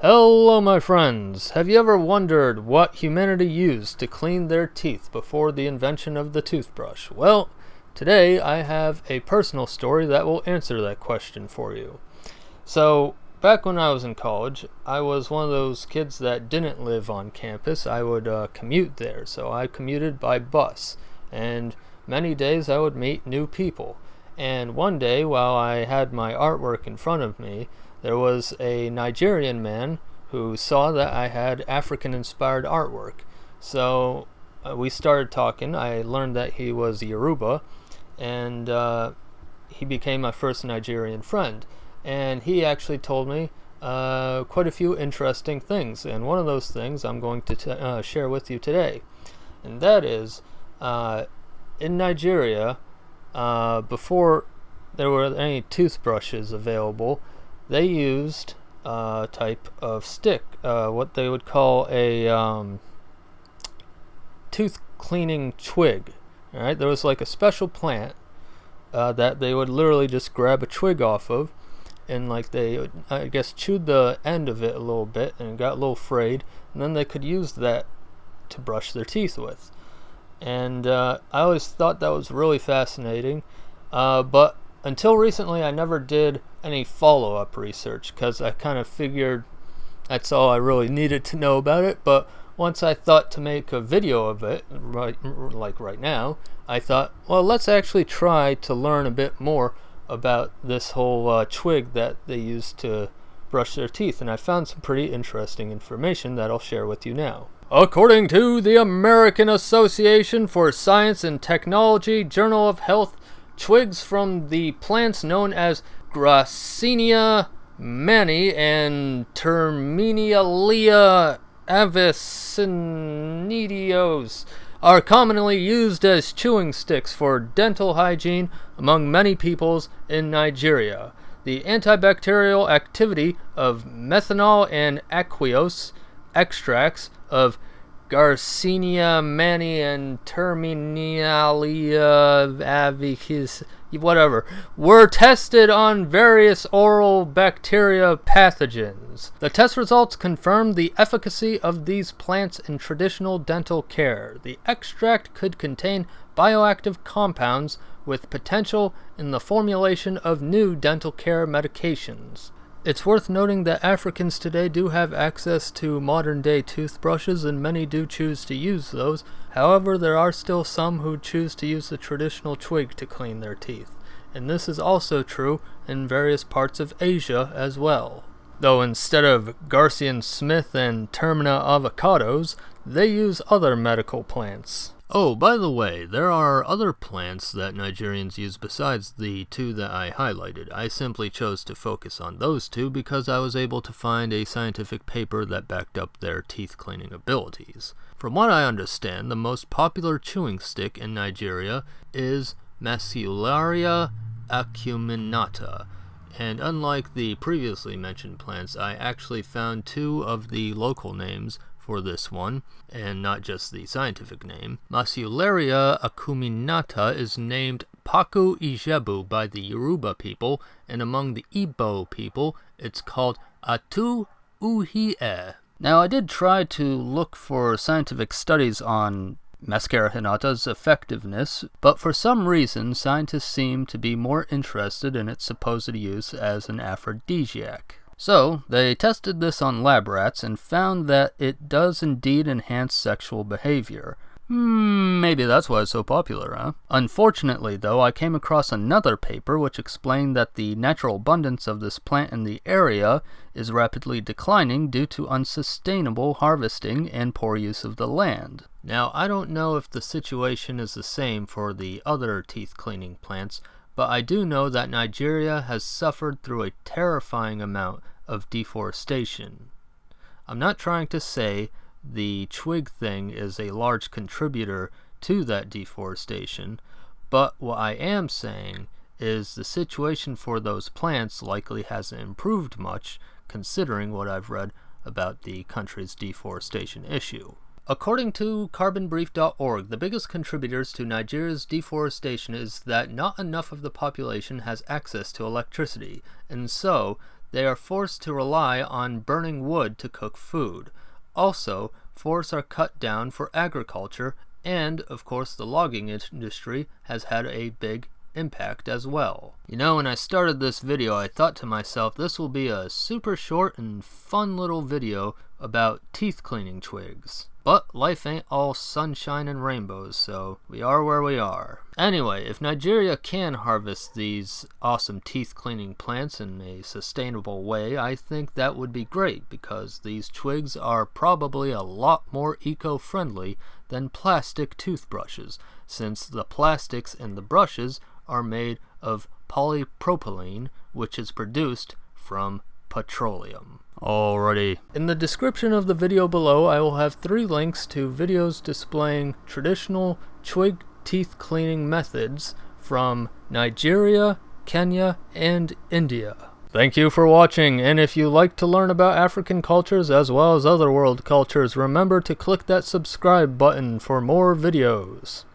Hello my friends! Have you ever wondered what humanity used to clean their teeth before the invention of the toothbrush? Well, today I have a personal story that will answer that question for you. So, back when I was in college, I was one of those kids that didn't live on campus. I would commute there, so I commuted by bus, and many days I would meet new people. And one day, while I had my artwork in front of me, there was a Nigerian man who saw that I had African-inspired artwork. So we started talking. I learned that he was Yoruba, and he became my first Nigerian friend. And he actually told me quite a few interesting things. And one of those things I'm going to share with you today. And that is, in Nigeria, before there were any toothbrushes available, they used a type of stick, what they would call a tooth cleaning twig. All right, there was like a special plant that they would literally just grab a twig off of, and like they would, I guess, chewed the end of it a little bit, and it got a little frayed, and then they could use that to brush their teeth with. And I always thought that was really fascinating, but until recently I never did any follow-up research because I kind of figured that's all I really needed to know about it. But once I thought to make a video of it, right now, I thought, well, let's actually try to learn a bit more about this whole twig that they use to brush their teeth, and I found some pretty interesting information that I'll share with you now. According to the American Association for Science and Technology Journal of Health, twigs from the plants known as Garcinia mani and Terminalia avicennidos are commonly used as chewing sticks for dental hygiene among many peoples in Nigeria. The antibacterial activity of methanol and aqueous extracts of Garcinia mani and Terminalia avicis, whatever, were tested on various oral bacteria pathogens. The test results confirmed the efficacy of these plants in traditional dental care. The extract could contain bioactive compounds with potential in the formulation of new dental care medications. It's worth noting that Africans today do have access to modern-day toothbrushes, and many do choose to use those. However, there are still some who choose to use the traditional twig to clean their teeth, and this is also true in various parts of Asia as well. Though instead of Garcian Smith and Termina avocados, they use other medical plants. Oh, by the way, there are other plants that Nigerians use besides the two that I highlighted. I simply chose to focus on those two because I was able to find a scientific paper that backed up their teeth cleaning abilities. From what I understand, the most popular chewing stick in Nigeria is Macularia acuminata. And unlike the previously mentioned plants, I actually found two of the local names for this one, and not just the scientific name. Macularia acuminata is named Paku Ijebu by the Yoruba people, and among the Igbo people, it's called Atu Uhie. Now, I did try to look for scientific studies on Mascara hinata's effectiveness, but for some reason, scientists seem to be more interested in its supposed use as an aphrodisiac. So, they tested this on lab rats and found that it does indeed enhance sexual behavior. Maybe that's why it's so popular, huh? Unfortunately, though, I came across another paper which explained that the natural abundance of this plant in the area is rapidly declining due to unsustainable harvesting and poor use of the land. Now, I don't know if the situation is the same for the other teeth cleaning plants, but I do know that Nigeria has suffered through a terrifying amount of deforestation. I'm not trying to say the twig thing is a large contributor to that deforestation, but what I am saying is the situation for those plants likely hasn't improved much, considering what I've read about the country's deforestation issue. According to carbonbrief.org, the biggest contributors to Nigeria's deforestation is that not enough of the population has access to electricity, and so they are forced to rely on burning wood to cook food. Also, forests are cut down for agriculture, and, of course, the logging industry has had a big impact as well. You know, when I started this video, I thought to myself, this will be a super short and fun little video about teeth cleaning twigs. But life ain't all sunshine and rainbows, so we are where we are. Anyway, if Nigeria can harvest these awesome teeth cleaning plants in a sustainable way, I think that would be great, because these twigs are probably a lot more eco-friendly than plastic toothbrushes, since the plastics in the brushes are made of polypropylene, which is produced from petroleum. Alrighty. In the description of the video below, I will have 3 links to videos displaying traditional twig teeth cleaning methods from Nigeria, Kenya, and India. Thank you for watching, and if you like to learn about African cultures as well as other world cultures, remember to click that subscribe button for more videos.